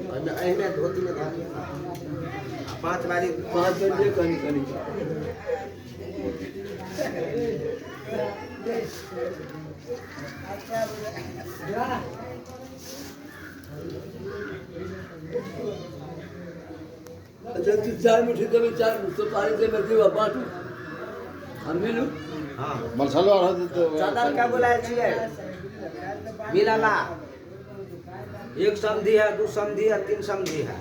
में धोती में धान 5 बारी 5 बजे कहीं कहीं अच्छा तू 4 मुट्ठी दे 4 तो पानी से मैं दिवा बाटू हम मिलू हां मसाला आ रहा तो चादर क्या बोलाय छियै मिलाला एक समधी है 2 समधी है 3 समधी है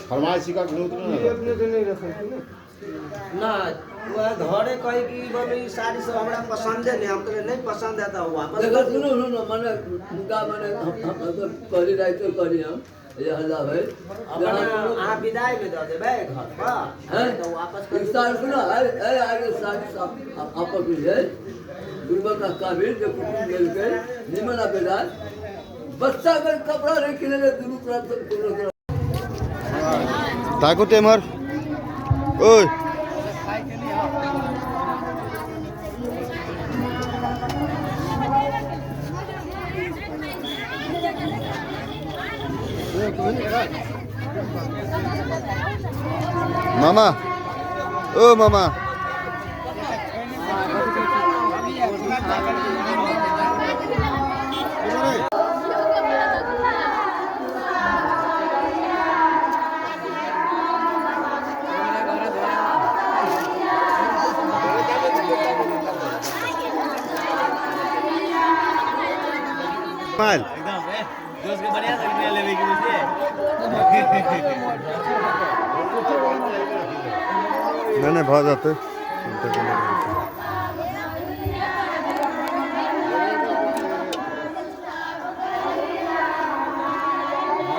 फरमाइशी का विरोध नहीं ना वह घरे कहे कि बोले ई साड़ी सब हमरा पसंद है नहीं हम तो नहीं पसंद है तो वापस देखो सुनो सुनो माने उनका माने हम तो करी रात तो करी हम ये हल्ला भाई अपन आ विदाई में दे देबे घर पर हैं तो वापस कर विस्तार सुनो अरे आगे साथ आप भी है गुरबा का काबिल जो कुटुंब मिल के निमन बेदार बच्चा का कपड़ा रे किने दुनु प्राप्त ताको टेमर ओए मामा ओ मामा माल दोस्त के बढ़िया सकते लेवे की मुझे मैंने बहुत आते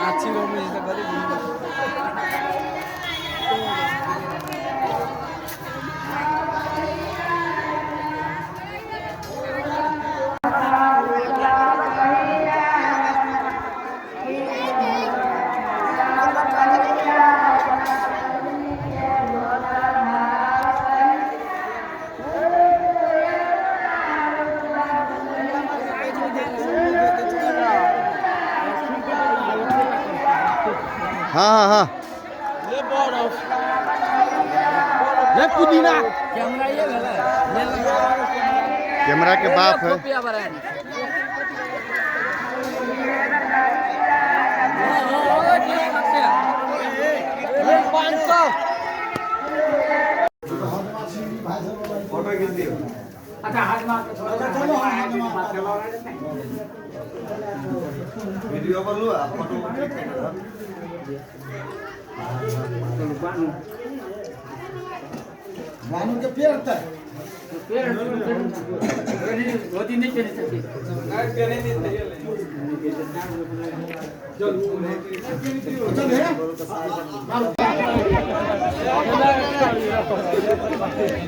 अच्छी लोग में जैसे बड़ी हाँ हाँ हाँ ले बर्फ ले पुदीना कैमरा ये गला कैमरा के बाप है कॉपिया बरान ये 500 फोटो खींच दियो अच्छा हाथ मार के थोड़ा वीडियो कर लो आप फोटो क्लिक करना वानु के पेरता पेर धोती नहीं पहन सकती नहीं पहने नहीं चल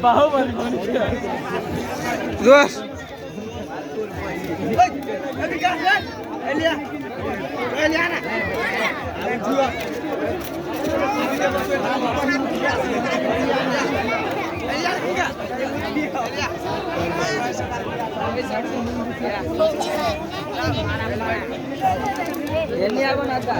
बाहुबली दोस्त एलिया ना एलिया बनाता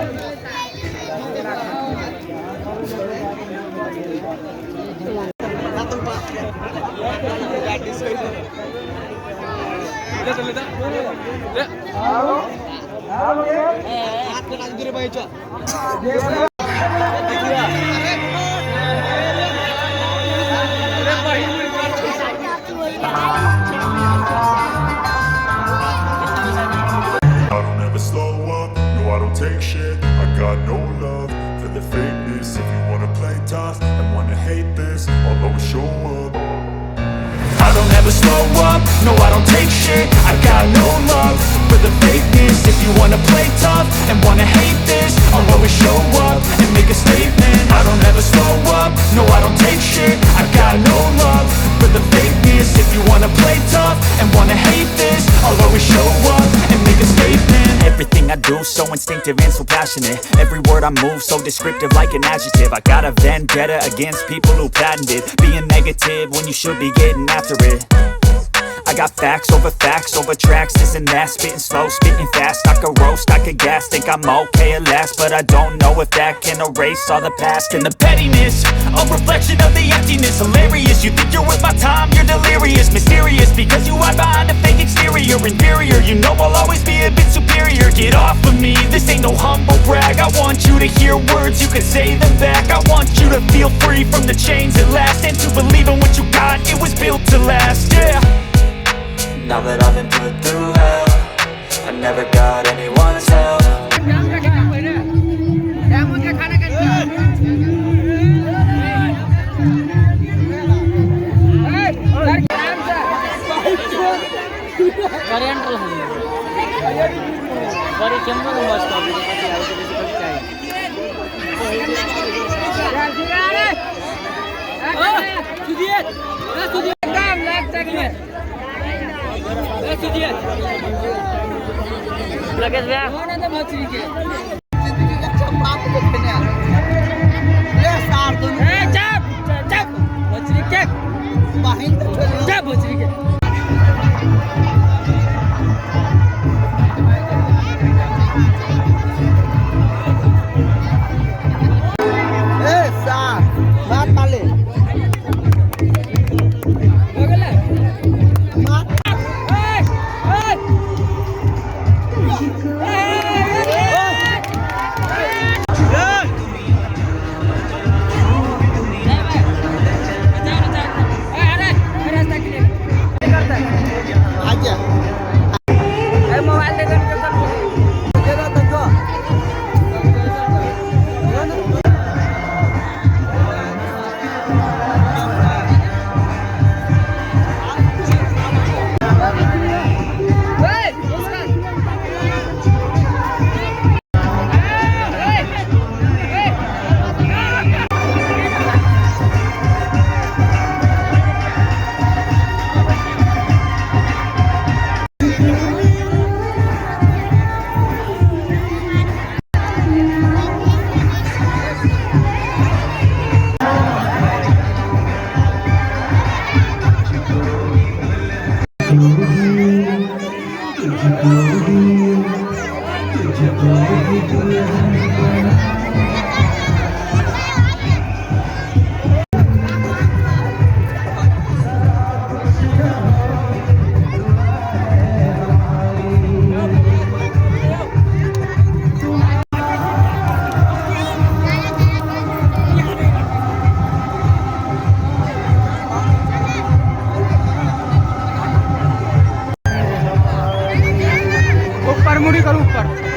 I don't ever slow up, no I don't take shit. I got no love for the fakeness. If you wanna play tough and wanna hate this, I'll always show up. I don't ever slow up, no I don't take shit. I got no love for the fakeness. If you wanna play tough and wanna hate this, I'll always show up and make a statement. I don't ever slow up, no I don't take shit. I got no love for the fakeness. If you wanna play tough and wanna hate this, I'll always show up and make a statement. Everything I do so instinctive and so passionate. Every word I move so descriptive like an adjective. I got a vendetta against people who patented being negative when you should be getting after it. I got facts over tracks, isn't that? Spitting slow, spitting fast, I could roast, I could gas. Think I'm okay at last, but I don't know if that can erase all the past. And the pettiness, a reflection of the emptiness. Hilarious, you think you're worth my time, you're delirious. Mysterious, because you hide behind a fake exterior. Inferior, you know I'll always be a bit superior. Get off of me, this ain't no humble brag. I want you to hear words, you can say them back. I want you to feel free from the chains at last, and to believe in what you got, it was built to last, yeah. Now that I've been put through hell, I never got anyone's help. लगेच व्या ऊपर मुड़ी करो ऊपर